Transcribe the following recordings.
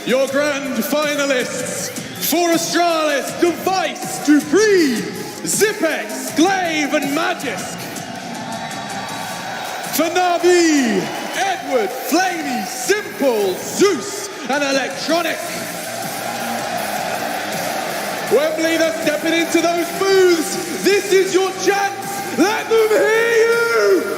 your grand finalists for Australis, Device, Dupree, Zipex, Glaive and Magisk. For Na'Vi, Edward, Flamey, Simple, Zeus and Electronic. Wembley, they're stepping into those booths. This is your chance. Let them hear you.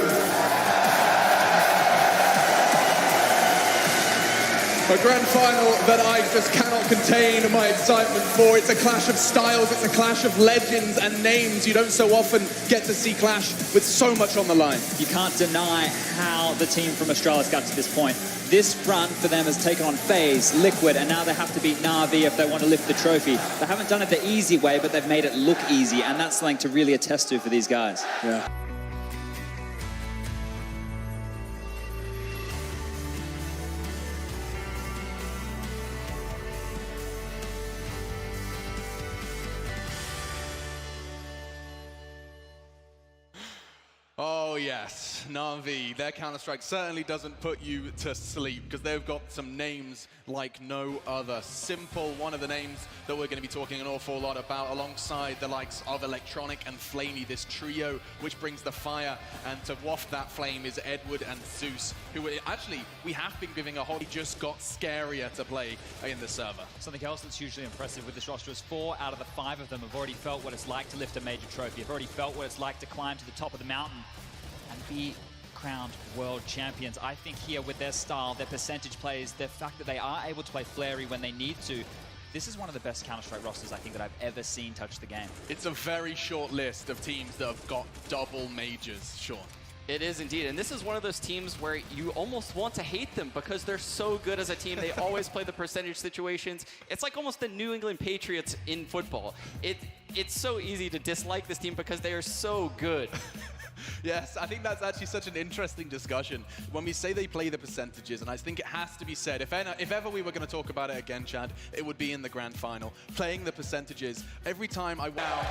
A grand final that I just cannot contain my excitement for. It's a clash of styles, it's a clash of legends and names you don't so often get to see clash with so much on the line. You can't deny how the team from Australis got to this point. This run for them has taken on FaZe, Liquid, and now they have to beat Na'Vi if they want to lift the trophy. They haven't done it the easy way, but they've made it look easy, and that's something to really attest to for these guys. Yeah. Oh yes, Na'Vi, their Counter-Strike certainly doesn't put you to sleep because they've got some names like no other. Simple, one of the names that we're going to be talking an awful lot about alongside the likes of Electronic and Flamey, this trio which brings the fire, and to waft that flame is Edward and Zeus, who actually we have been giving a whole, just got scarier to play in the server. Something else that's hugely impressive with this roster is 4 out of the 5 of them have already felt what it's like to lift a major trophy, have already felt what it's like to climb to the top of the mountain and be crowned world champions. I think here with their style, their percentage plays, the fact that they are able to play Flary when they need to, this is one of the best Counter-Strike rosters I think that I've ever seen touch the game. It's a very short list of teams that have got double majors, Sean. It is indeed, and this is one of those teams where you almost want to hate them because they're so good as a team. They always play the percentage situations. It's like almost the New England Patriots in football. It's so easy to dislike this team because they are so good. Yes, I think that's actually such an interesting discussion. When we say they play the percentages, and I think it has to be said, if ever we were going to talk about it again, Chad, it would be in the grand final. Playing the percentages, every time I wow,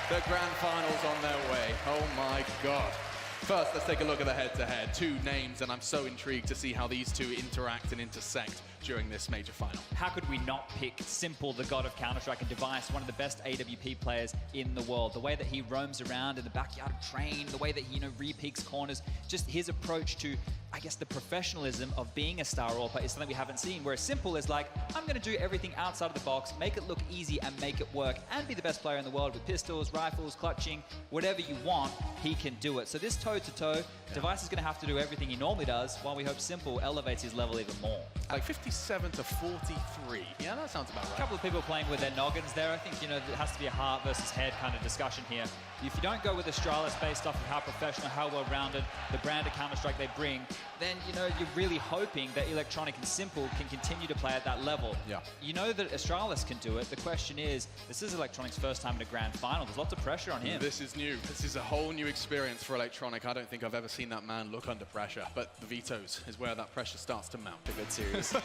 the grand final's on their way. Oh my God. First, let's take a look at the head-to-head. 2 names, and I'm so intrigued to see how these two interact and intersect during this major final. How could we not pick Simple, the god of Counter-Strike, and Device, one of the best AWP players in the world? The way that he roams around in the backyard of Train, the way that he, re-peaks corners, just his approach to, I guess, the professionalism of being a star AWPer is something we haven't seen, whereas Simple is like, I'm going to do everything outside of the box, make it look easy and make it work, and be the best player in the world with pistols, rifles, clutching, whatever you want, he can do it. So this toe-to-toe, Device is going to have to do everything he normally does, while we hope Simple elevates his level even more. Like 57 to 43. Yeah, that sounds about right. A couple of people playing with their noggins there. I think, it has to be a heart versus head kind of discussion here. If you don't go with Australis based off of how professional, how well-rounded the brand of Counter-Strike they bring, then, you're really hoping that Electronic and Simple can continue to play at that level. Yeah. You know that Australis can do it. The question is, this is Electronic's first time in a grand final. There's lots of pressure on him. This is new. This is a whole new experience for Electronic. I don't think I've ever seen that man look under pressure, but the vetoes is where that pressure starts to mount. A good series.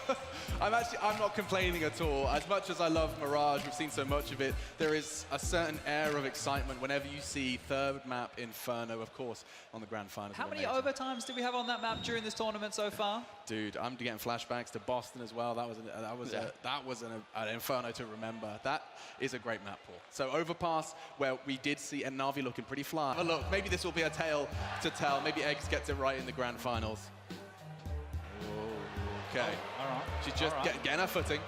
I'm not complaining at all. As much as I love Mirage, we've seen so much of it, there is a certain air of excitement whenever you see third map Inferno, of course, on the grand final. How many overtimes do we have on that map during this tournament so far? Dude, I'm getting flashbacks to Boston as well. That was an Inferno to remember. That is a great map, Paul. So Overpass, where we did see Na'Vi looking pretty fly. But look, maybe this will be a tale to tell. Maybe Eggs gets it right in the grand finals. Okay. All right. She's just getting her footing.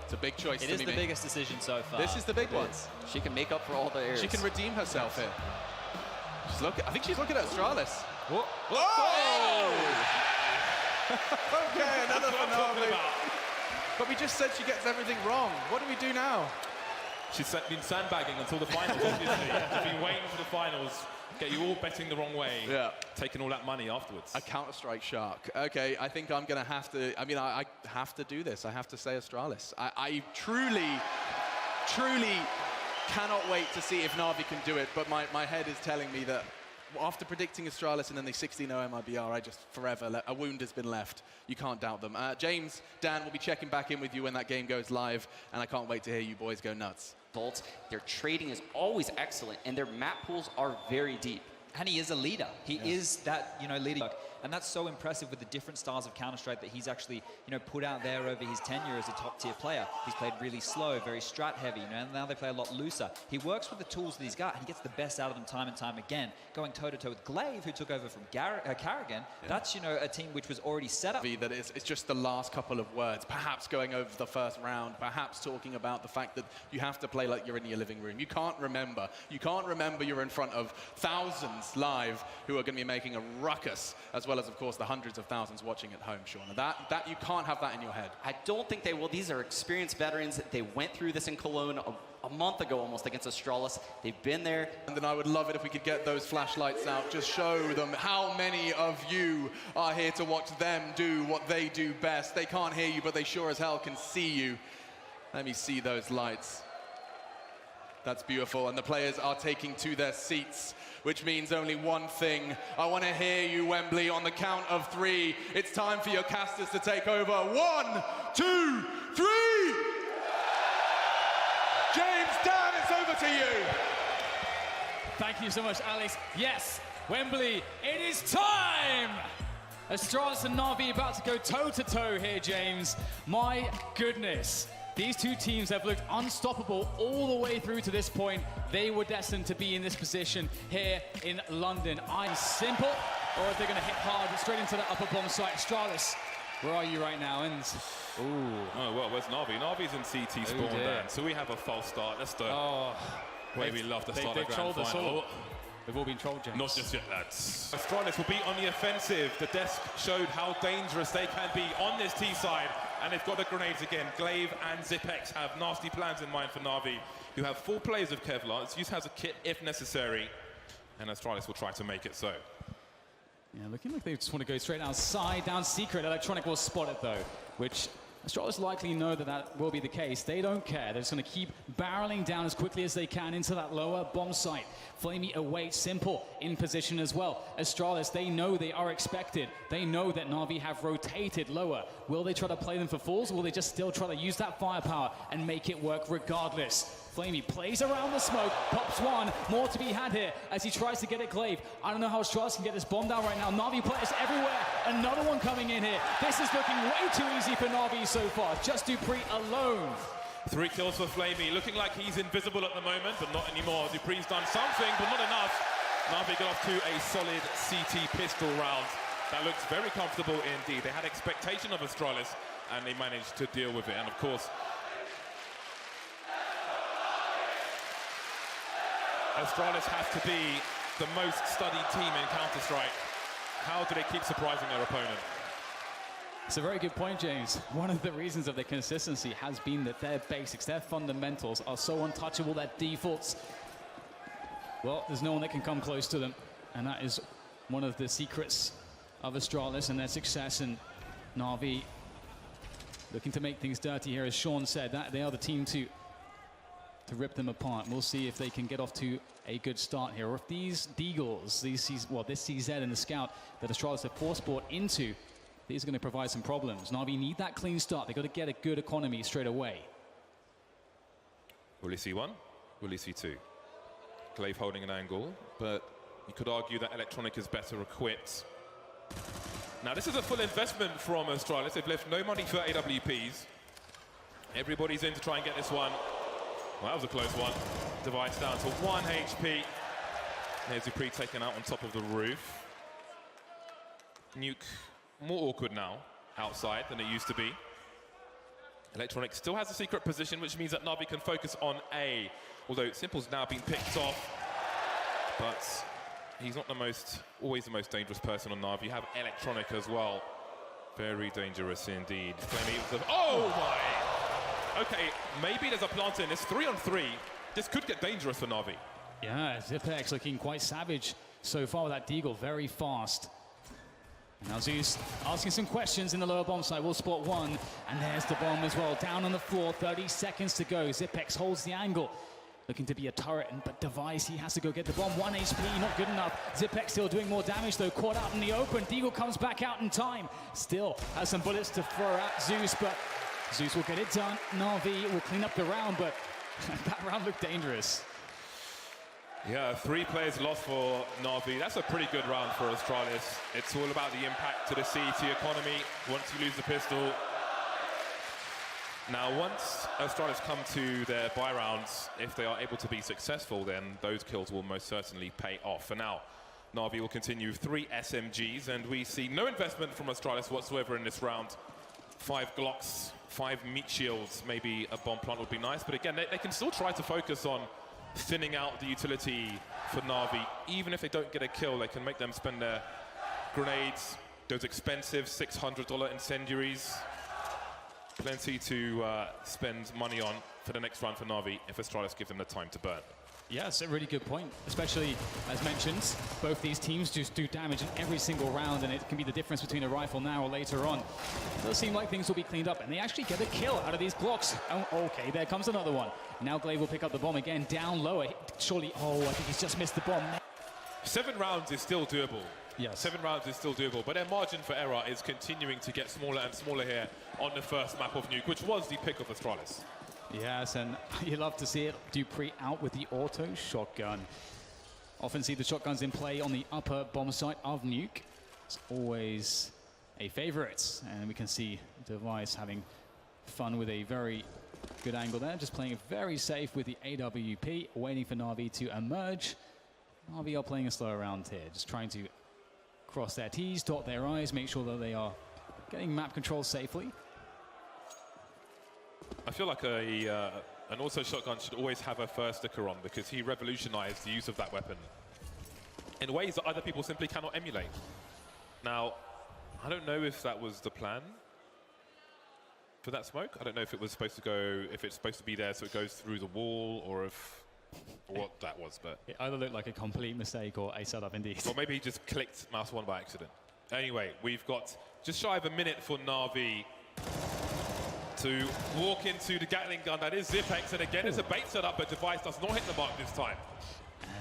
It's a big choice. It is the biggest decision so far. This is the big one. She can make up for all the errors. She can redeem herself here. I think she's looking at Australis. Whoa. Whoa! Okay, another phenomenon. But we just said she gets everything wrong. What do we do now? She's been sandbagging until the finals, obviously. She's been waiting for the finals. Get you all betting the wrong way, taking all that money afterwards. A Counter-Strike shark. Okay, I think I'm going to have to, I have to do this. I have to say Australis. I truly cannot wait to see if Na'Vi can do it, but my head is telling me that after predicting Australis and then the 16-0 MIBR, I just forever, a wound has been left. You can't doubt them. James, Dan, will be checking back in with you when that game goes live, and I can't wait to hear you boys go nuts. Their trading is always excellent, and their map pools are very deep. And he is a leader. He is that, leader. And that's so impressive with the different styles of Counter-Strike that he's actually, you know, put out there over his tenure as a top-tier player. He's played really slow, very strat-heavy, you know, and now they play a lot looser. He works with the tools that he's got, and he gets the best out of them time and time again. Going toe-to-toe with Glaive, who took over from Carrigan, that's, you know, a team which was already set up. That it's just the last couple of words, perhaps going over the first round, perhaps talking about the fact that you have to play like you're in your living room. You can't remember you're in front of thousands live who are going to be making a ruckus, as well as, of course, the hundreds of thousands watching at home, Sean. That you can't have that in your head. I don't think they will. These are experienced veterans. They went through this in Cologne a month ago almost against Astralis. They've been there. And then I would love it if we could get those flashlights out. Just show them how many of you are here to watch them do what they do best. They can't hear you, but they sure as hell can see you. Let me see those lights. That's beautiful. And the players are taking to their seats, which means only one thing. I want to hear you, Wembley, on the count of 3. It's time for your casters to take over. 1, 2, 3! James, Dan, it's over to you. Thank you so much, Alex. Yes, Wembley, it is time! Astralis and Na'Vi about to go toe-to-toe here, James. My goodness. These two teams have looked unstoppable all the way through to this point. They were destined to be in this position here in London. I'm simple, or if they're going to hit hard straight into the upper bomb site. Astralis, where are you right now? And oh, well, where's Na'Vi? Na'Vi's in CT spawn down, so we have a false start. That's the way we love to start a grand final. They've all been trolled, James. Not just yet, lads. Astralis will be on the offensive. The desk showed how dangerous they can be on this T side, and they've got the grenades again. Glaive and Zipex have nasty plans in mind for Na'Vi, who have 4 players of Kevlar. Zeus has a kit if necessary, and Astralis will try to make it so. Yeah, looking like they just want to go straight outside, down secret. Electronic will spot it though, which Astralis likely know that will be the case. They don't care. They're just going to keep barreling down as quickly as they can into that lower bomb site. Flamey awaits Simple in position as well. Astralis, they know they are expected. They know that Na'Vi have rotated lower. Will they try to play them for fools, or will they just still try to use that firepower and make it work regardless? Flamey plays around the smoke, pops one, more to be had here as he tries to get it Glaive. I don't know how Astralis can get this bomb down right now. Na'Vi players everywhere, another one coming in here. This is looking way too easy for Na'Vi so far, just Dupree alone. 3 kills for Flamey, looking like he's invisible at the moment, but not anymore. Dupree's done something, but not enough. Na'Vi got off to a solid CT pistol round. That looks very comfortable indeed. They had expectation of Astralis, and they managed to deal with it. And of course, Astralis has to be the most studied team in Counter-Strike. How do they keep surprising their opponent? It's a very good point, James. One of the reasons of their consistency has been that their basics, their fundamentals are so untouchable, their defaults. Well, there's no one that can come close to them. And that is one of the secrets of Astralis and their success. And Na'Vi looking to make things dirty here, as Sean said. That they are the team to rip them apart. We'll see if they can get off to a good start here, or if these Deagles, this CZ and the Scout that Astralis have force-bought into, these are going to provide some problems. Na'Vi need that clean start. They've got to get a good economy straight away. Will he see 1? Will he see 2? Glaive holding an angle, but you could argue that Electronic is better equipped. Now, this is a full investment from Astralis. They've left no money for AWPs. Everybody's in to try and get this one. Well, that was a close one. Device down to 1 HP. There's Dupree taken out on top of the roof. Nuke more awkward now outside than it used to be. Electronic still has a secret position, which means that Na'Vi can focus on A. Although Simple's now been picked off, but he's not always the most dangerous person on Na'Vi. You have Electronic as well. Very dangerous indeed. Oh my! Okay, maybe there's a plant in. It's 3-on-3. This could get dangerous for Na'Vi. Yeah, Zipex looking quite savage so far with that Deagle, very fast. Now Zeus asking some questions in the lower bomb site. We'll spot one, and there's the bomb as well. Down on the floor, 30 seconds to go. Zipex holds the angle. Looking to be a turret, but Device, he has to go get the bomb. 1 HP, not good enough. Zipex still doing more damage though, caught out in the open. Deagle comes back out in time. Still has some bullets to throw at Zeus, but Zeus will get it done. Na'Vi will clean up the round, but that round looked dangerous. Yeah, 3 players lost for Na'Vi. That's a pretty good round for Astralis. It's all about the impact to the CET economy once you lose the pistol. Now, once Astralis come to their buy rounds, if they are able to be successful, then those kills will most certainly pay off. For now, Na'Vi will continue with 3 SMGs, and we see no investment from Astralis whatsoever in this round. 5 Glocks, 5 meat shields, maybe a bomb plant would be nice, but again, they can still try to focus on thinning out the utility for Na'Vi. Even if they don't get a kill, they can make them spend their grenades, those expensive $600 incendiaries. Plenty to spend money on for the next round for Na'Vi if Astralis give them the time to burn. Yeah, it's a really good point, especially, as mentioned, both these teams just do damage in every single round, and it can be the difference between a rifle now or later on. It does seem like things will be cleaned up, and they actually get a kill out of these Glocks. Oh, okay, there comes another one. Now Glaive will pick up the bomb again, down lower. Surely, oh, I think he's just missed the bomb. 7 rounds is still doable. Yes. 7 rounds is still doable, but their margin for error is continuing to get smaller and smaller here on the first map of Nuke, which was the pick of Astralis. Yes, and you love to see it. dupreeh out with the auto shotgun. Often see the shotguns in play on the upper bomb site of Nuke. It's always a favorite, and we can see Device having fun with a very good angle there, just playing it very safe with the AWP, waiting for Na'Vi to emerge. Na'Vi are playing a slower round here, just trying to cross their T's, dot their I's, make sure that they are getting map control safely. I feel like an auto shotgun should always have a first sticker on, because he revolutionized the use of that weapon in ways that other people simply cannot emulate. Now, I don't know if that was the plan for that smoke. I don't know if it was supposed to go, if it's supposed to be there so it goes through the wall, or if what that was, but it either looked like a complete mistake or a setup indeed. Or maybe he just clicked mouse 1 by accident. Anyway, we've got just shy of a minute for Na'Vi to walk into the Gatling gun. That is Zipex, and again it's a bait setup, but Device does not hit the mark this time.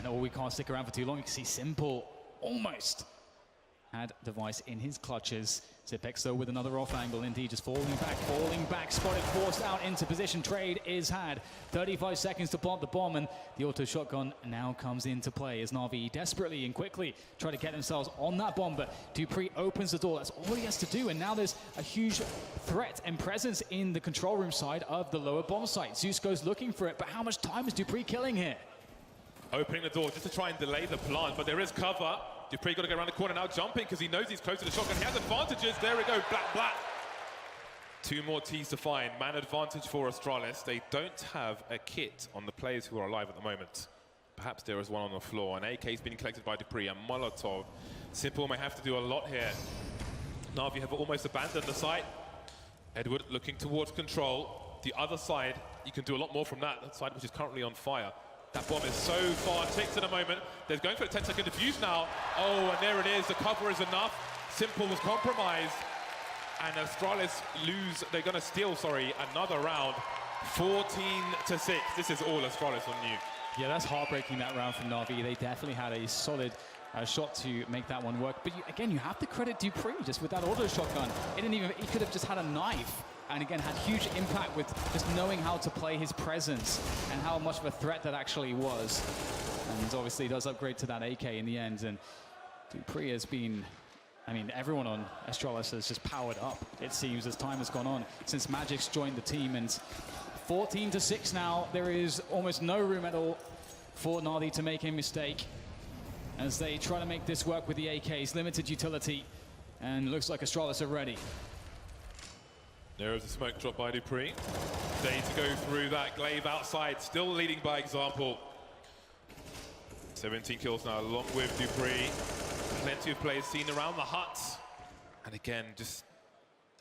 And we can't stick around for too long. You can see Simple almost had Device in his clutches. Zipex though with another off angle, indeed, just falling back, spotted, forced out into position. Trade is had. 35 seconds to plant the bomb, and the auto shotgun now comes into play as Na'Vi desperately and quickly try to get themselves on that bomb, but dupreeh opens the door. That's all he has to do, and now there's a huge threat and presence in the control room side of the lower bomb site. Zeus goes looking for it, but how much time is dupreeh killing here? Opening the door just to try and delay the plant, but there is cover. dupreeh got to go around the corner now, jumping because he knows he's close to the shotgun. He has advantages. There we go, black. 2 more T's to find. Man advantage for Astralis. They don't have a kit on the players who are alive at the moment. Perhaps there is one on the floor. An AK has been collected by dupreeh, and Molotov. Simple may have to do a lot here. Na'Vi have almost abandoned the site. Edward looking towards control. The other side, you can do a lot more from that side, which is currently on fire. That bomb is so far ticked at the moment. They're going for the 10-second defuse now. Oh, and there it is. The cover is enough. Simple was compromised. And Astralis lose. They're going to steal, another round. 14-6. This is all Astralis on Nuke. Yeah, that's heartbreaking, that round from Na'Vi. They definitely had a solid shot to make that one work. But again, you have to credit dupreeh just with that auto shotgun. He could have just had a knife. And again, had huge impact with just knowing how to play his presence and how much of a threat that actually was. And obviously does upgrade to that AK in the end. And dupreeh has been, everyone on Astralis has just powered up, it seems, as time has gone on since Magic's joined the team. And 14-6 now. There is almost no room at all for Na'Vi to make a mistake as they try to make this work with the AKs. Limited utility, and looks like Astralis are ready. There is a smoke drop by dupreeh. Day to go through that. Glaive outside, still leading by example. 17 kills now, along with dupreeh. Plenty of players seen around the hut. And again, just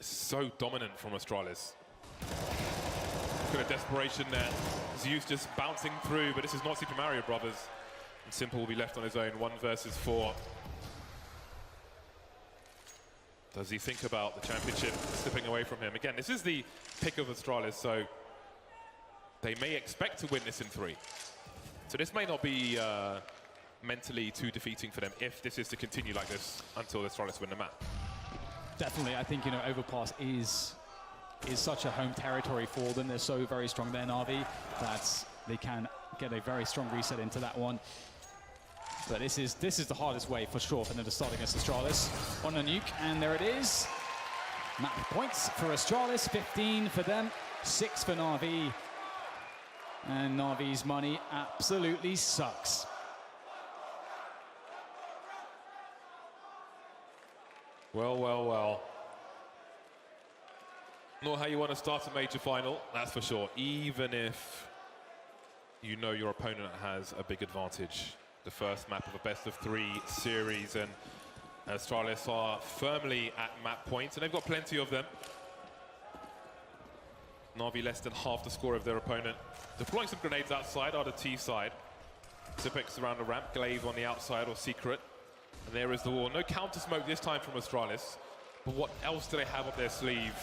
so dominant from Astralis. Look at the desperation there. Zeus just bouncing through, but this is not Super Mario Brothers. And Simple will be left on his own, 1 versus 4. Does he think about the championship slipping away from him? Again, this is the pick of Astralis, so they may expect to win this in 3. So this may not be mentally too defeating for them if this is to continue like this until Astralis win the map. Definitely, I think, Overpass is such a home territory for them. They're so very strong there, Na'Vi, that they can get a very strong reset into that one. But this is the hardest way for sure for them to start against Astralis. On a nuke, and there it is. Map points for Astralis, 15 for them, 6 for Na'Vi. And Na'Vi's money absolutely sucks. Well, well, well. Not how you want to start a major final, that's for sure. Even if you know your opponent has a big advantage. The first map of a best-of-3 series, and Astralis are firmly at map points, and they've got plenty of them. Na'Vi less than half the score of their opponent. Deploying some grenades outside are the T side. Zipex around the ramp, Glaive on the outside or Secret. And there is the wall. No counter smoke this time from Astralis. But what else do they have up their sleeve?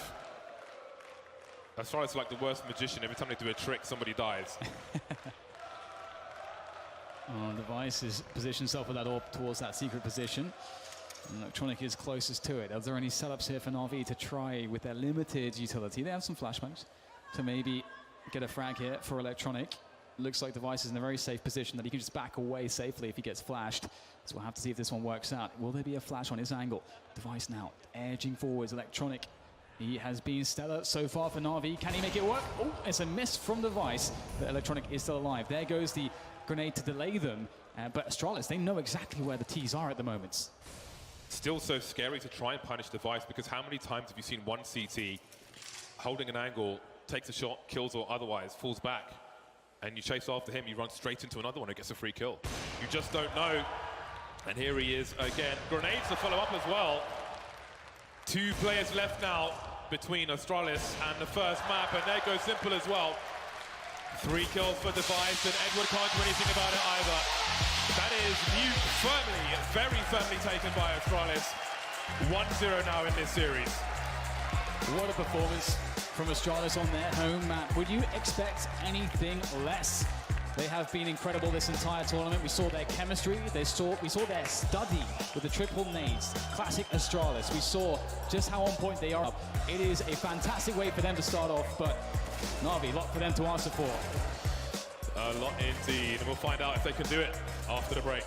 Astralis are like the worst magician. Every time they do a trick, somebody dies. Device is positioned himself with that orb towards that secret position. And Electronic is closest to it. Are there any setups here for Na'Vi to try with their limited utility? They have some flashbangs to maybe get a frag here for Electronic. Looks like Device is in a very safe position that he can just back away safely if he gets flashed. So we'll have to see if this one works out. Will there be a flash on his angle? Device now edging forwards. Electronic, he has been stellar so far for Na'Vi. Can he make it work? Oh, it's a miss from Device, but Electronic is still alive. There goes the grenade to delay them. But Astralis, they know exactly where the T's are at the moment. Still so scary to try and punish Device, because how many times have you seen one CT holding an angle, takes a shot, kills or otherwise, falls back, and you chase after him, you run straight into another one who gets a free kill. You just don't know. And here he is again. Grenades to follow up as well. 2 players left now between Astralis and the first map, and there goes Simple as well. 3 kills for Device, and Edward can't do anything about it either. That is mute firmly, very firmly taken by Astralis. 1-0 now in this series. What a performance from Astralis on their home map. Would you expect anything less? They have been incredible this entire tournament. We saw their chemistry, we saw their study with the triple nades. Classic Astralis. We saw just how on point they are. It is a fantastic way for them to start off, but Na'Vi, a lot for them to answer for. A lot indeed, and we'll find out if they can do it after the break.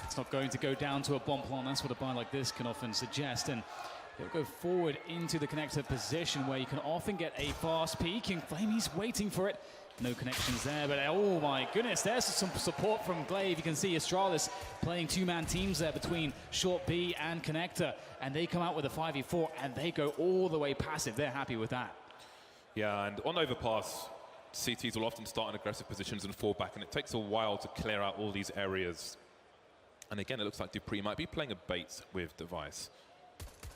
It's not going to go down to a bomb plant. That's what a buy like this can often suggest. And they'll go forward into the connector position where you can often get a fast peek. And Flamey's waiting for it. No connections there, but oh my goodness, there's some support from Glaive. You can see Astralis playing 2-man teams there between Short B and Connector. And they come out with a 5v4 and they go all the way passive. They're happy with that. Yeah, and on overpass, CTs will often start in aggressive positions and fall back, and it takes a while to clear out all these areas. And again, it looks like Dupree might be playing a bait with Device.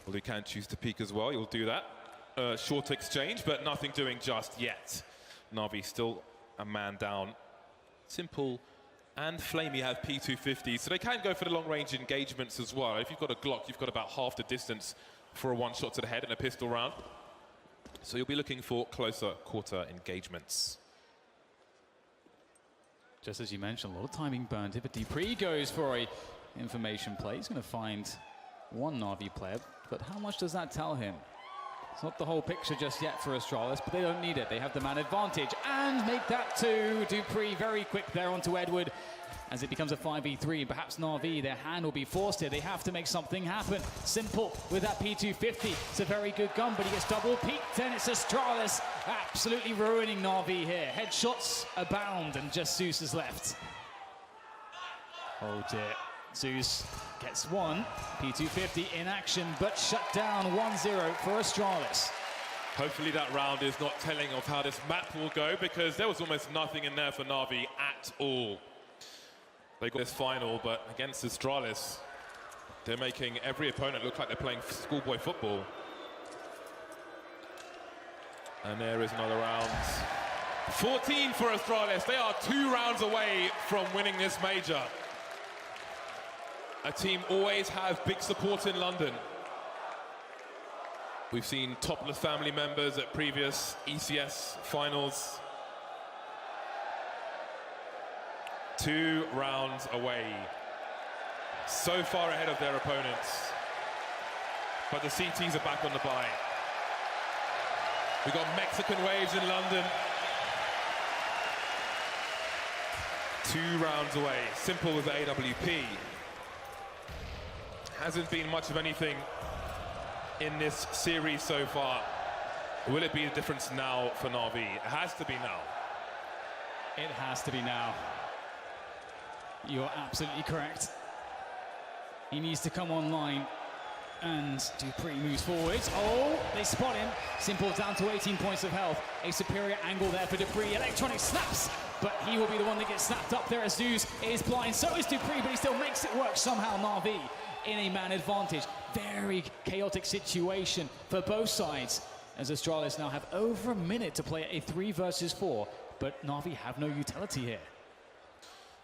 Well, he can choose to peek as well. He'll do that. Short exchange, but nothing doing just yet. Na'Vi still a man down. Simple and Flamey have P250, so they can go for the long-range engagements as well. If you've got a Glock, you've got about half the distance for a one-shot to the head and a pistol round. So you'll be looking for closer quarter engagements. Just as you mentioned, a lot of timing burned here, but Dupree goes for a information play. He's going to find one Na'Vi player, but how much does that tell him? It's not the whole picture just yet for Astralis, but they don't need it. They have the man advantage, and make that 2. Dupree very quick there onto Edward as it becomes a 5v3. Perhaps Na'Vi, their hand will be forced here. They have to make something happen. Simple with that P250. It's a very good gun, but he gets double peaked, and it's Astralis absolutely ruining Na'Vi here. Headshots abound, and just Zeus is left. Oh dear. Zeus gets one. P250 in action, but shut down 1-0 for Astralis. Hopefully that round is not telling of how this map will go, because there was almost nothing in there for Na'Vi at all. They got this final, but against Astralis, they're making every opponent look like they're playing schoolboy football. And there is another round. 14 for Astralis. They are 2 rounds away from winning this major. A team always has big support in London. We've seen topless family members at previous ECS finals. 2 rounds away. So far ahead of their opponents. But the CTs are back on the bye. We've got Mexican waves in London. 2 rounds away. Simple with the AWP. Hasn't been much of anything in this series so far. Will it be a difference now for Na'Vi? It has to be now. It has to be now. You're absolutely correct. He needs to come online, and Dupree moves forward. Oh, they spot him. Simple down to 18 points of health. A superior angle there for Dupree. Electronic snaps, but he will be the one that gets snapped up there as Zeus is blind. So is Dupree, but he still makes it work somehow. Na'Vi in a man advantage. Very chaotic situation for both sides, as Astralis now have over a minute to play a 3 versus 4, but Na'Vi have no utility here.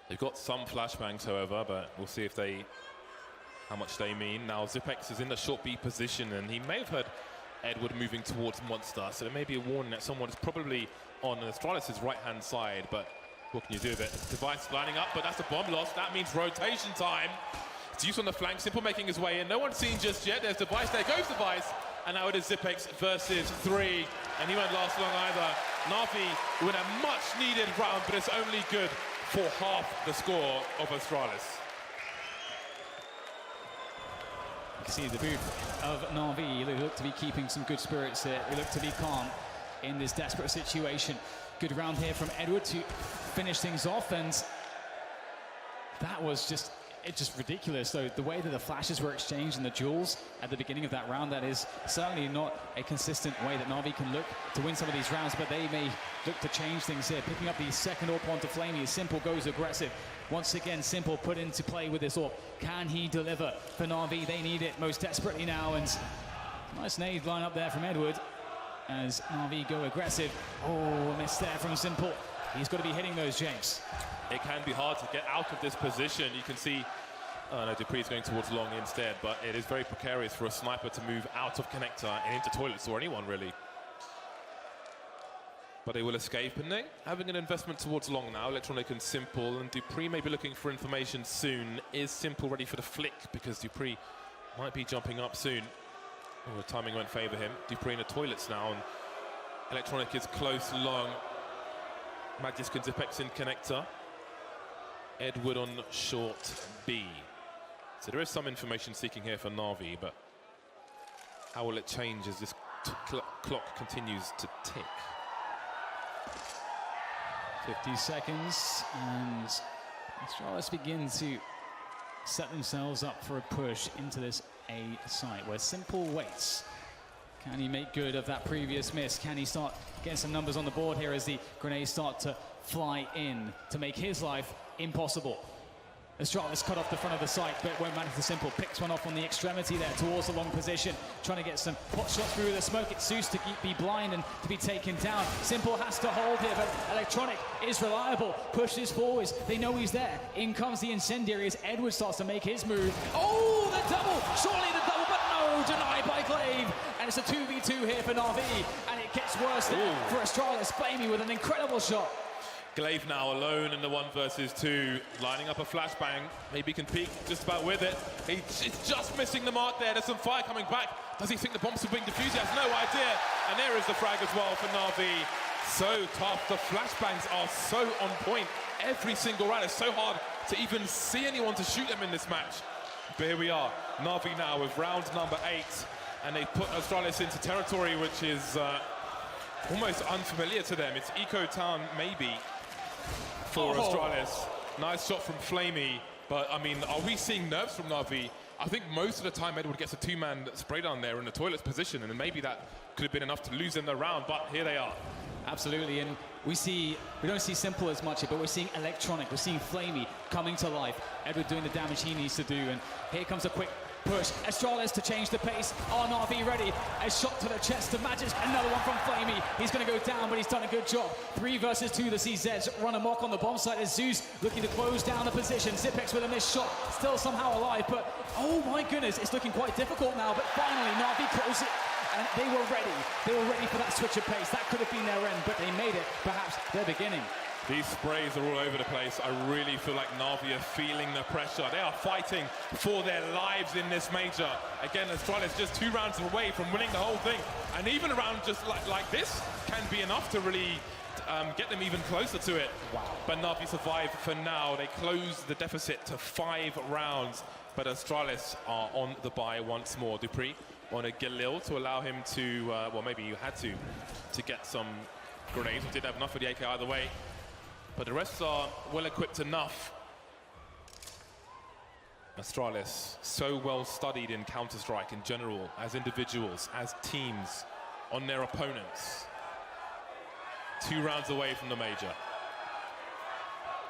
They've got some flashbangs, however, but we'll see if how much they mean. Now, Zipex is in the short B position, and he may have heard Edward moving towards Monster, so there may be a warning that someone is probably on Astralis' right-hand side, but what can you do with it? Device lining up, but that's a bomb loss. That means rotation time. Zeus on the flank, Simple making his way in. No one's seen just yet. There's Device, there goes Device, and now it is Zipex versus 3, and he won't last long either. Na'Vi win a much-needed round, but it's only good for half the score of Astralis. You can see the booth of Na'Vi. They look to be keeping some good spirits here. They look to be calm in this desperate situation. Good round here from Edward to finish things off, and that was just ridiculous. So the way that the flashes were exchanged and the duels at the beginning of that round, that is certainly not a consistent way that Na'Vi can look to win some of these rounds, but they may look to change things here. Picking up the second AWP onto Flamey. Simple goes aggressive. Once again, Simple put into play with this AWP. Can he deliver for Na'Vi? They need it most desperately now, and nice nade line up there from Edward as Na'Vi go aggressive. Oh, a miss there from Simple. He's got to be hitting those, James. It can be hard to get out of this position. You can see, no, Dupree's going towards long instead, but it is very precarious for a sniper to move out of connector and into toilets, or anyone really. But they will escape, and they having an investment towards long now. Electronic and Simple, and Dupree may be looking for information soon. Is Simple ready for the flick? Because Dupree might be jumping up soon. Oh, the timing won't favour him. Dupree in the toilets now, and Electronic is close long. Magisk and Zipex in connector. Edward on short B. So there is some information seeking here for Na'Vi, but how will it change as this clock continues to tick? 50 seconds, and Astralis begin to set themselves up for a push into this A site, where Simple waits. Can he make good of that previous miss? Can he start getting some numbers on the board here as the grenades start to fly in to make his life impossible? Astralis cut off the front of the site, but won't manage for Simple. Picks one off on the extremity there towards the long position, trying to get some pot shots through the smoke. It's Zeus to be blind and to be taken down. Simple has to hold here, but Electronic is reliable, pushes forwards. They know he's there. In comes the incendiary as Edward starts to make his move. Oh, the double! Surely the double, but no, denied by Glaive. And it's a 2v2 here for Na'Vi, and it gets worse there for Astralis. Flamey with an incredible shot. Glaive now alone in the 1 versus 2, lining up a flashbang. Maybe he can peek just about with it. He's just missing the mark there. There's some fire coming back. Does he think the bombs will bring defuse? He has no idea. And there is the frag as well for Na'Vi. So tough. The flashbangs are so on point every single round. It's so hard to even see anyone to shoot them in this match. But here we are. Na'Vi now with round number 8. And they put Astralis into territory which is almost unfamiliar to them. It's Eco Town maybe for Astralis. Nice shot from Flamey, but I mean, are we seeing nerves from Na'Vi? I think most of the time Edward gets a 2-man spray down there in the toilets position, and maybe that could have been enough to lose them the round, but here they are. Absolutely, and we don't see Simple as much, but we're seeing Electronic, we're seeing Flamey coming to life. Edward doing the damage he needs to do, and here comes a quick push. Astralis to change the pace. Are Na'Vi ready? A shot to the chest to Magic. Another one from Flamey. He's going to go down, but he's done a good job. 3 versus 2. The CZs run amok on the bomb site as Zeus looking to close down the position. Zipex with a missed shot. Still somehow alive, but oh my goodness, it's looking quite difficult now. But finally, Na'Vi close it. And they were ready. They were ready for that switch of pace. That could have been their end, but they made it perhaps their beginning. These sprays are all over the place. I really feel like Na'Vi are feeling the pressure. They are fighting for their lives in this major. Again, Astralis just 2 rounds away from winning the whole thing. And even a round just like this can be enough to really get them even closer to it. Wow. But Na'Vi survive for now. They close the deficit to 5 rounds. But Astralis are on the bye once more. Dupree on a Galil to allow him to, well, maybe you had to get some grenades. We didn't have enough for the AK either way. But the rest are well equipped enough. Astralis, so well studied in Counter-Strike in general, as individuals, as teams, on their opponents. 2 rounds away from the major.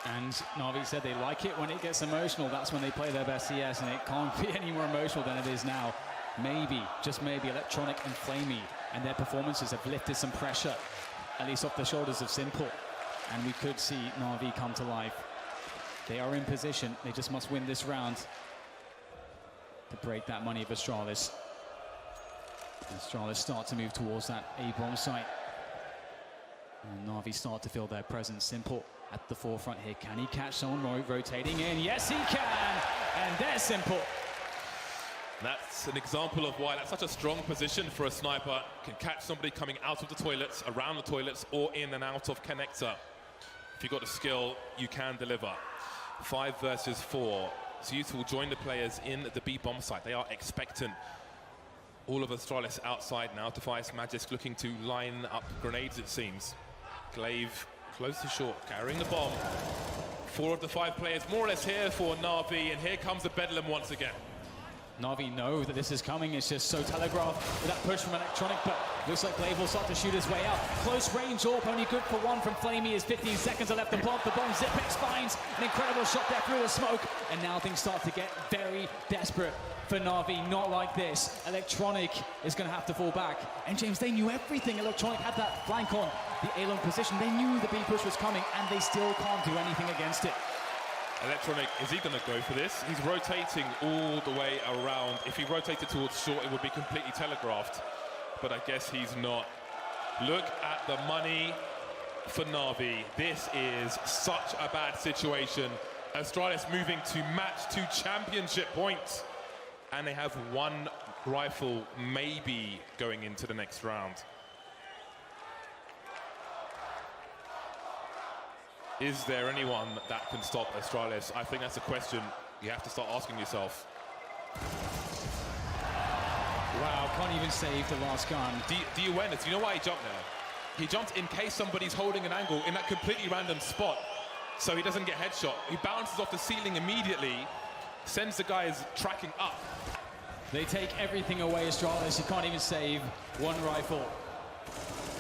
And Na'Vi said they like it when it gets emotional. That's when they play their best CS, and it can't be any more emotional than it is now. Maybe, just maybe, Electronic and Flamey and their performances have lifted some pressure, at least off the shoulders of Simple. And we could see Na'Vi come to life. They are in position. They just must win this round to break that money of Astralis. Astralis start to move towards that A-bomb site. And Na'Vi start to feel their presence. Simple at the forefront here. Can he catch someone rotating in? Yes, he can! And there's Simple. That's an example of why that's such a strong position for a sniper. Can catch somebody coming out of the toilets, around the toilets, or in and out of connector. If you've got the skill, you can deliver. 5 versus 4. Zeus will join the players in the B bomb site. They are expectant. All of Astralis outside now. Device Magisk looking to line up grenades, it seems. Glaive close to short, carrying the bomb. 4 of the 5 players more or less here for Na'Vi, and here comes the Bedlam once again. Na'Vi know that this is coming. It's just so telegraphed with that push from Electronic, but looks like Glaive will start to shoot his way out. Close range AWP, only good for 1 from Flamey as 15 seconds are left to plant the bomb. Zipex finds an incredible shot there through the smoke, and now things start to get very desperate for Na'Vi. Not like this. Electronic is going to have to fall back. And James, they knew everything. Electronic had that flank on the A-long position. They knew the B push was coming, and they still can't do anything against it. Electronic, is he going to go for this? He's rotating all the way around. If he rotated towards short, it would be completely telegraphed. But I guess he's not. Look at the money for Na'Vi. This is such a bad situation. Astralis moving to match 2 championship points. And they have 1 rifle maybe going into the next round. Is there anyone that can stop Astralis? I think that's a question you have to start asking yourself. Wow, can't even save the last gun. Do you win it? Do you know why he jumped there? He jumped in case somebody's holding an angle in that completely random spot, so he doesn't get headshot. He bounces off the ceiling immediately, sends the guys tracking up. They take everything away, Astralis. You can't even save 1 rifle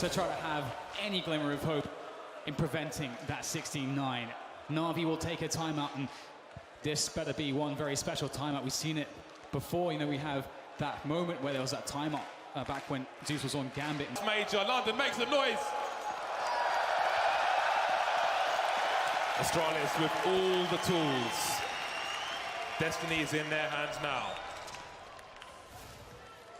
to try to have any glimmer of hope in preventing that 16-9. Na'Vi will take a timeout, and this better be one very special timeout. We've seen it before. You know, we have that moment where there was that timeout back when Zeus was on Gambit. Major, London, make some noise! Astralis with all the tools. Destiny is in their hands now.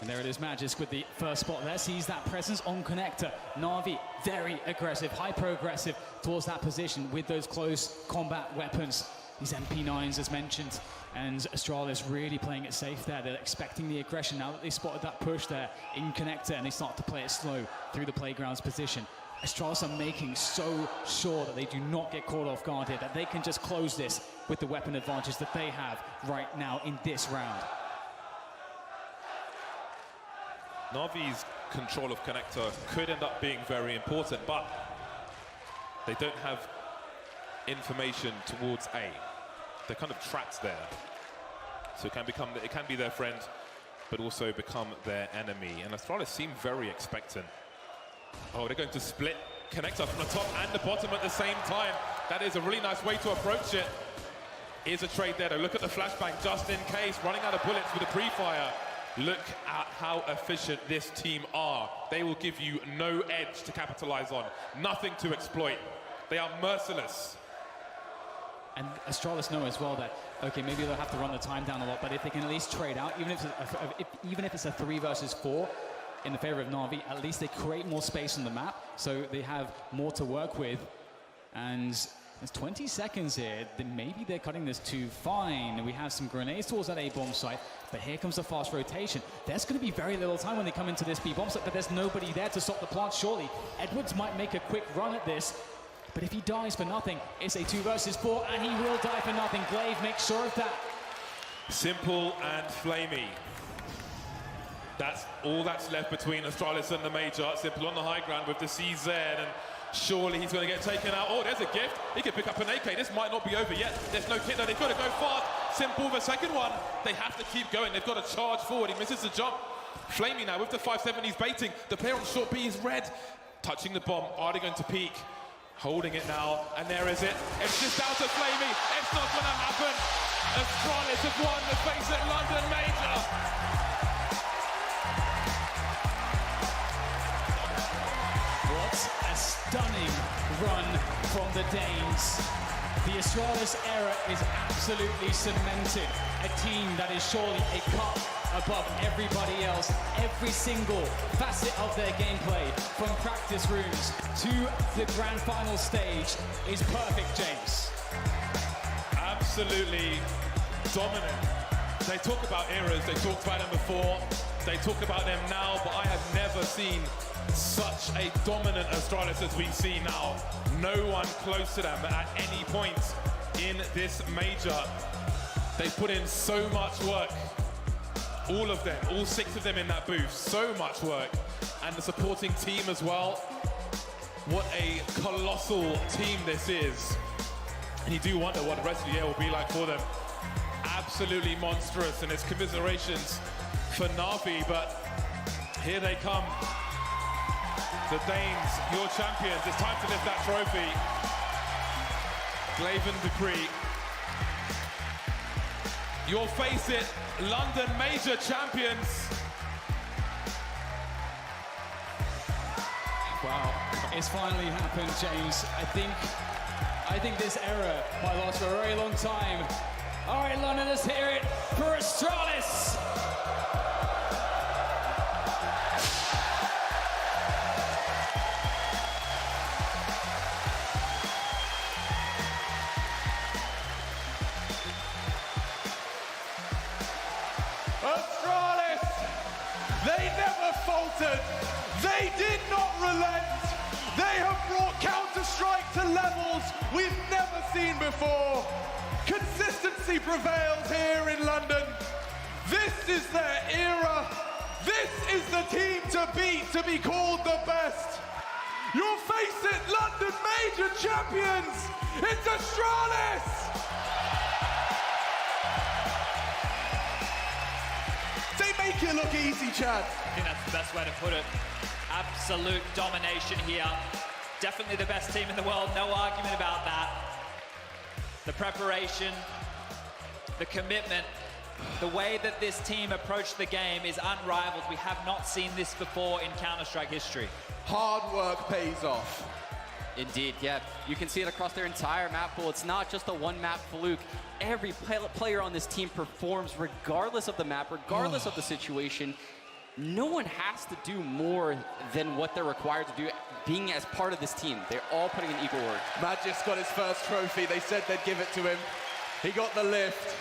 And there it is, Magisk with the first spot there. Sees that presence on connector. Na'Vi, very aggressive, hyper-aggressive towards that position with those close combat weapons. These MP9s, as mentioned. And Astralis really playing it safe there. They're expecting the aggression now that they spotted that push there in connector, and they start to play it slow through the playground's position. Astralis are making so sure that they do not get caught off guard here, that they can just close this with the weapon advantage that they have right now in this round. Na'Vi's control of connector could end up being very important, but they don't have information towards A. They're kind of trapped there. So it can be their friend, but also become their enemy. And Astralis seem very expectant. Oh, they're going to split connector from the top and the bottom at the same time. That is a really nice way to approach it. is a trade there, though. Look at the flashbang, just in case, running out of bullets with a pre-fire. Look at how efficient this team are. They will give you no edge to capitalize on, nothing to exploit. They are merciless. And Astralis know as well that, okay, maybe they'll have to run the time down a lot, but if they can at least trade out, even if it's a 3 versus 4 in the favor of Na'Vi, at least they create more space on the map, so they have more to work with. And there's 20 seconds here. Then maybe they're cutting this too fine. We have some grenades towards that A-bomb site, but here comes the fast rotation. There's going to be very little time when they come into this B-bomb site, but there's nobody there to stop the plant, surely. Edwards might make a quick run at this, but if he dies for nothing, it's a 2 versus 4, and he will die for nothing. Glaive makes sure of that. Simple and flamey. That's all that's left between Astralis and the Major. Simple on the high ground with the CZ, and surely he's going to get taken out. Oh, there's a gift. He can pick up an AK. This might not be over yet. There's no kit. No, they've got to go fast. Simple, the second one. They have to keep going. They've got to charge forward. He misses the jump. Flamey now with the 570s baiting. The player on short B is red. Touching the bomb. Are they going to peek? Holding it now, and there is it. It's just down to Flamey. It's not going to happen. Astralis have won the Face It London Major. What a stunning run from the Danes. The Astralis era is absolutely cemented. A team that is surely a cut above everybody else. Every single facet of their gameplay, from practice rooms to the grand final stage, is perfect, James. Absolutely dominant. They talk about eras, they talked about them before, they talk about them now, but I have never seen such a dominant Astralis as we see now. No one close to them at any point in this major. They put in so much work. All of them, all 6 of them in that booth, so much work. And the supporting team as well. What a colossal team this is. And you do wonder what the rest of the year will be like for them. Absolutely monstrous, and it's commiserations for Na'Vi, but here they come. The Danes, your champions. It's time to lift that trophy. Glaive and Decree. You'll face it, London Major champions. Wow, it's finally happened, James. I think this era might last for a very long time. All right, London, let's hear it for Astralis. Astralis, they never faltered. They did not relent. They have brought Counter-Strike to levels we've never seen before. Consistency prevails here in London. This is their era. This is the team to beat, to be called the best. You'll face it, London Major champions. It's Astralis. They make it look easy, Chad. I think that's the best way to put it. Absolute domination here. Definitely the best team in the world, no argument about that. The preparation, the commitment, the way that this team approached the game is unrivaled. We have not seen this before in Counter-Strike history. Hard work pays off. Indeed, yeah. You can see it across their entire map pool. It's not just a one-map fluke. Every player on this team performs regardless of the map, regardless of the situation. No one has to do more than what they're required to do being as part of this team. They're all putting in equal work. Magic's got his first trophy. They said they'd give it to him. He got the lift.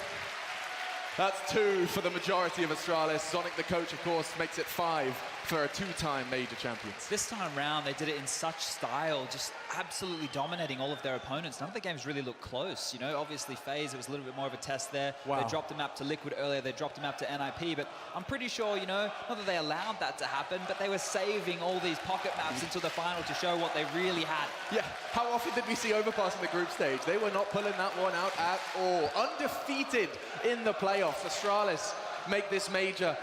That's 2 for the majority of Astralis. Sonic, the coach, of course, makes it 5 for a 2-time major champions. This time round, they did it in such style, just absolutely dominating all of their opponents. None of the games really looked close. You know, obviously FaZe, it was a little bit more of a test there. Wow. They dropped a map to Liquid earlier, they dropped a map to NIP, but I'm pretty sure, you know, not that they allowed that to happen, but they were saving all these pocket maps until the final to show what they really had. Yeah, how often did we see Overpass in the group stage? They were not pulling that one out at all. Undefeated in the playoffs. Astralis make this major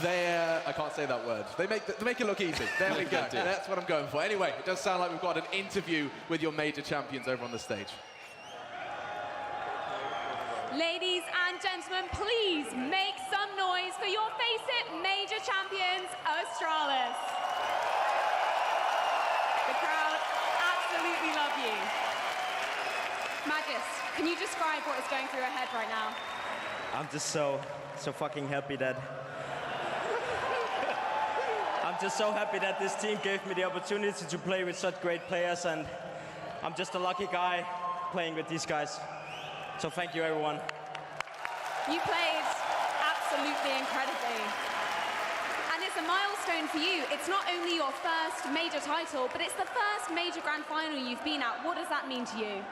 I can't say that word. They make it look easy. There we go. That's what I'm going for. Anyway, it does sound like we've got an interview with your major champions over on the stage. Ladies and gentlemen, please make some noise for your Face It major champions, Australis. The crowd absolutely love you. Magus, can you describe what is going through your head right now? I'm just so fucking happy that I'm just so happy that this team gave me the opportunity to play with such great players, and I'm just a lucky guy playing with these guys. So thank you, everyone. You played absolutely incredibly. And it's a milestone for you. It's not only your first major title, but it's the first major grand final you've been at. What does that mean to you?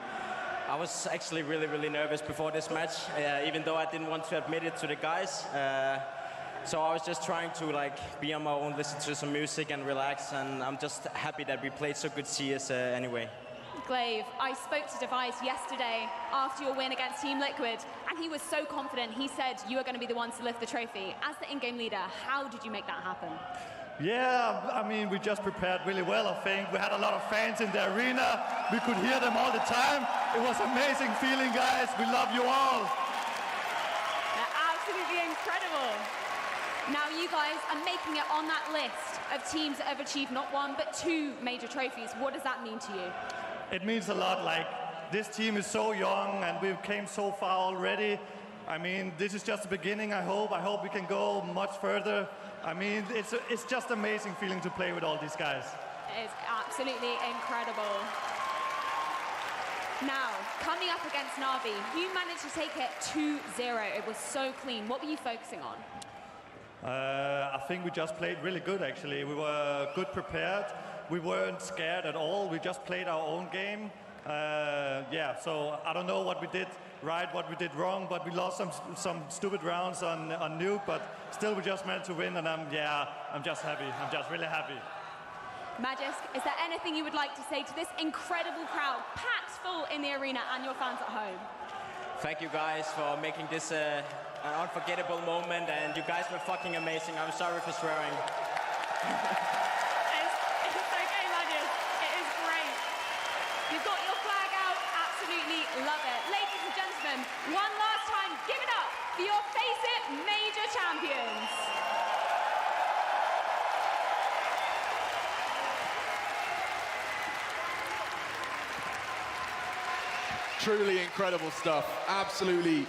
I was actually really, really nervous before this match, even though I didn't want to admit it to the guys. So I was just trying to be on my own, listen to some music and relax, and I'm just happy that we played so good CS anyway. Glaive, I spoke to Device yesterday after your win against Team Liquid, and he was so confident. He said you were going to be the ones to lift the trophy. As the in-game leader, how did you make that happen? Yeah, I mean, we just prepared really well, I think. We had a lot of fans in the arena. We could hear them all the time. It was an amazing feeling, guys. We love you all. They're absolutely incredible. Now you guys are making it on that list of teams that have achieved not one, but 2 major trophies. What does that mean to you? It means a lot. This team is so young, and we've came so far already. I mean, this is just the beginning, I hope. I hope we can go much further. I mean, it's just amazing feeling to play with all these guys. It is absolutely incredible. Now, coming up against Na'Vi, you managed to take it 2-0. It was so clean. What were you focusing on? I think we just played really good, actually. We were good prepared. We weren't scared at all. We just played our own game. Yeah, so I don't know what we did right, what we did wrong, but we lost some stupid rounds on Nuke, but still we just managed to win, and I'm just happy. I'm just really happy. Magisk, is there anything you would like to say to this incredible crowd, packed full in the arena, and your fans at home? Thank you guys for making this an unforgettable moment, and you guys were fucking amazing. I'm sorry for swearing. It's okay, Magisk. It is great. You've got your flag out. Absolutely love it. Ladies and gentlemen, one last time, give it up for your Face It major champions. Truly incredible stuff. Absolutely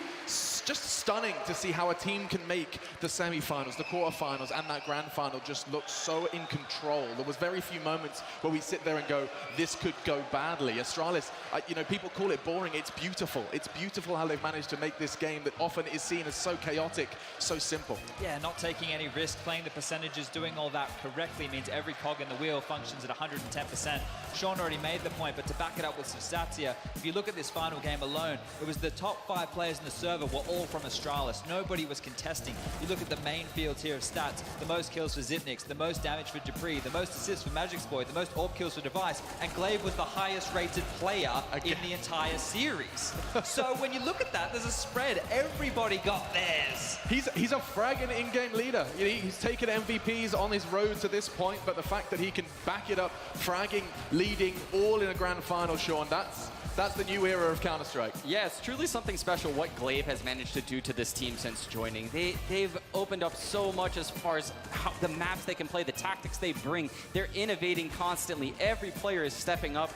just stunning to see how a team can make the semi-finals, the quarter-finals, and that grand final just look so in control. There was very few moments where we sit there and go, this could go badly. Australis, you know, people call it boring. It's beautiful. It's beautiful how they've managed to make this game that often is seen as so chaotic, so simple. Yeah, not taking any risk, playing the percentages, doing all that correctly means every cog in the wheel functions at 110%. Sean already made the point, but to back it up with some stats here, if you look at this final game alone, it was the top 5 players in the server were all from Australis. Nobody was contesting. You look at the main fields here of stats, the most kills for Zipnix, the most damage for Dupree, the most assists for Magic's Boy, the most orb kills for Device, and Glaive was the highest rated player in the entire series. So when you look at that, there's a spread. Everybody got theirs. He's a fragging in-game leader. He's taken MVPs on his road to this point, but the fact that he can back it up, fragging, leading, all in a grand final, Sean, that's the new era of Counter-Strike. Yeah, it's truly something special what Glaive has managed to do to this team since joining. They've opened up so much as far as how the maps they can play, the tactics they bring. They're innovating constantly. Every player is stepping up.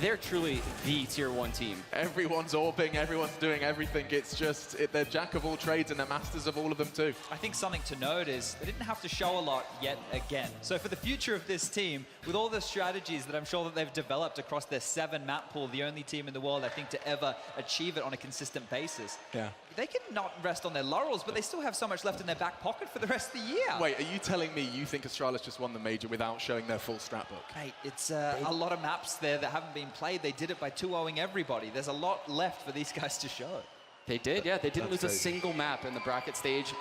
They're truly the tier 1 team. Everyone's orbing, everyone's doing everything. It's just, they're jack of all trades and they're masters of all of them too. I think something to note is they didn't have to show a lot yet again. So for the future of this team, with all the strategies that I'm sure that they've developed across their 7 map pool, the only team in the world, I think, to ever achieve it on a consistent basis. Yeah. They can not rest on their laurels, but they still have so much left in their back pocket for the rest of the year. Wait, are you telling me you think Australis just won the major without showing their full strat book? Hey, it's a lot of maps there that haven't been played. They did it by 2-0ing everybody. There's a lot left for these guys to show. They did, yeah. They didn't lose a single map in the bracket stage.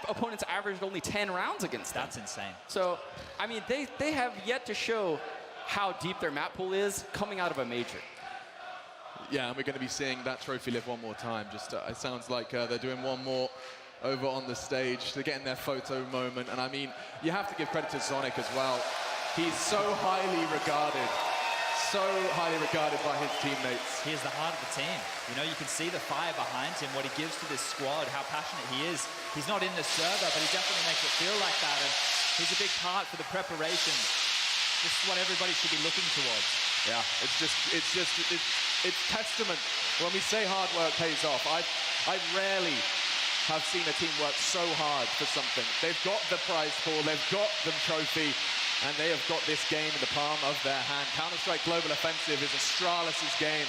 Opponents averaged only 10 rounds against them. That's insane. So, I mean, they have yet to show how deep their map pool is coming out of a major. Yeah, and we're going to be seeing that trophy live one more time. Just it sounds like they're doing one more over on the stage. They're getting their photo moment. And I mean, you have to give credit to Sonic as well. He's so highly regarded. so highly regarded by his teammates. He is the heart of the team. You know, you can see the fire behind him, what he gives to this squad, how passionate he is. He's not in the server, but he definitely makes it feel like that. And he's a big part for the preparation. This is what everybody should be looking towards. Yeah, it's testament. When we say hard work pays off, I rarely have seen a team work so hard for something. They've got the prize pool, they've got the trophy, and they have got this game in the palm of their hand. Counter-Strike Global Offensive is Astralis' game,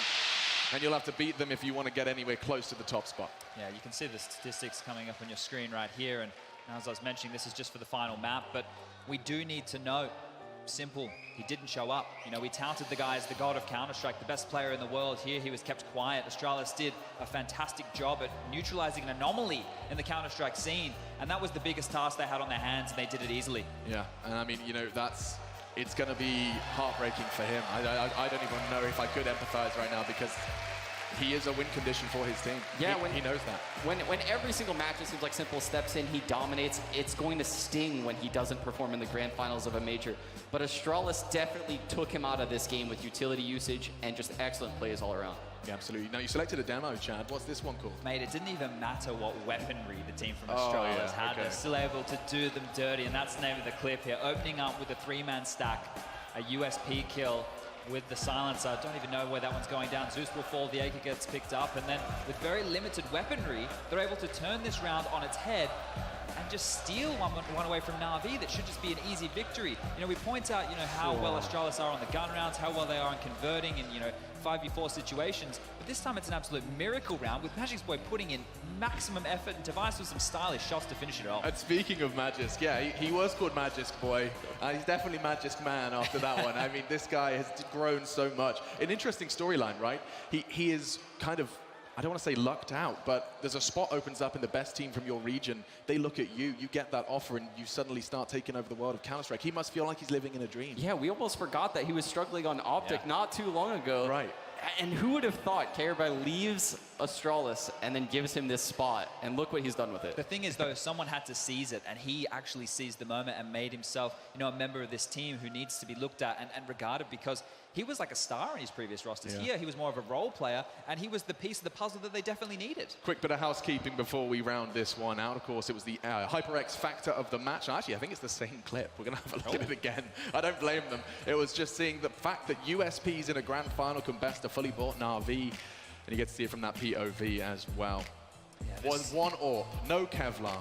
and you'll have to beat them if you want to get anywhere close to the top spot. Yeah, you can see the statistics coming up on your screen right here, and as I was mentioning, this is just for the final map, but we do need to know, simple, he didn't show up. You know, we touted the guy as the god of Counter-Strike, the best player in the world. Here he was kept quiet. Astralis did a fantastic job at neutralizing an anomaly in the Counter-Strike scene, and that was the biggest task they had on their hands, and they did it easily. Yeah, and I mean, you know, it's going to be heartbreaking for him. I don't even know if I could empathize right now, because he is a win condition for his team. Yeah, he knows that. When every single match it seems like Simple steps in, he dominates. It's going to sting when he doesn't perform in the grand finals of a major. But Astralis definitely took him out of this game with utility usage and just excellent plays all around. Yeah, absolutely. Now, you selected a demo, Chad. What's this one called? Mate, it didn't even matter what weaponry the team from Astralis had. Okay. They're still able to do them dirty, and that's the name of the clip here. Opening up with a 3-man stack, a USP kill with the silencer. I don't even know where that one's going down. Zeus will fall, the AQUI gets picked up, and then with very limited weaponry, they're able to turn this round on its head and just steal one away from Na'Vi. That should just be an easy victory. You know, we point out, you know, how well Astralis are on the gun rounds, how well they are in converting and, you know, 5v4 situations, but this time it's an absolute miracle round with Magic's Boy putting in maximum effort and Device with some stylish shots to finish it off. And speaking of Magisk, yeah, he was called Magic's Boy. He's definitely Magisk Man after that one. I mean, this guy has grown so much. An interesting storyline, right? He is kind of, I don't want to say lucked out, but there's a spot opens up in the best team from your region. They look at you, you get that offer, and you suddenly start taking over the world of Counter-Strike. He must feel like he's living in a dream. Yeah, we almost forgot that he was struggling on Optic not too long ago. Right. And who would have thought Carabao leaves Astralis and then gives him this spot, and look what he's done with it. The thing is, though, someone had to seize it, and he actually seized the moment and made himself, you know, a member of this team who needs to be looked at and regarded, because he was like a star in his previous rosters. Here, he was more of a role player, and he was the piece of the puzzle that they definitely needed. Quick bit of housekeeping before we round this one out. Of course, it was the HyperX factor of the match. Actually, I think it's the same clip. We're going to have a look at it again. I don't blame them. It was just seeing the fact that USPs in a grand final can best a fully bought Na'Vi, and you get to see it from that POV as well. Yeah, Was one AWP, no Kevlar.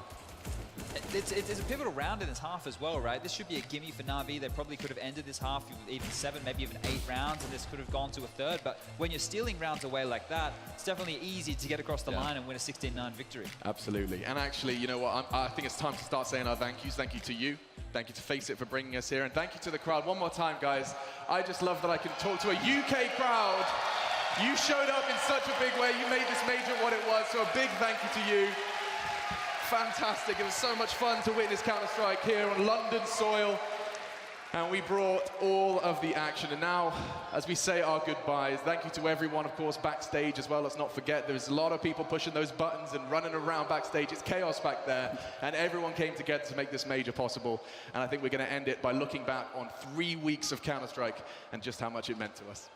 It's a pivotal round in this half as well, right? This should be a gimme for Na'Vi. They probably could have ended this half with even 7, maybe even 8 rounds, and this could have gone to a third. But when you're stealing rounds away like that, it's definitely easy to get across the line and win a 16-9 victory. Absolutely. And actually, you know what? I think it's time to start saying our thank yous. Thank you to you. Thank you to Face It for bringing us here. And thank you to the crowd. One more time, guys. I just love that I can talk to a UK crowd. You showed up in such a big way. You made this major what it was. So a big thank you to you. Fantastic. It was so much fun to witness Counter-Strike here on London soil. And we brought all of the action. And now, as we say our goodbyes, thank you to everyone, of course, backstage as well. Let's not forget, there's a lot of people pushing those buttons and running around backstage. It's chaos back there. And everyone came together to make this major possible. And I think we're going to end it by looking back on 3 weeks of Counter-Strike and just how much it meant to us.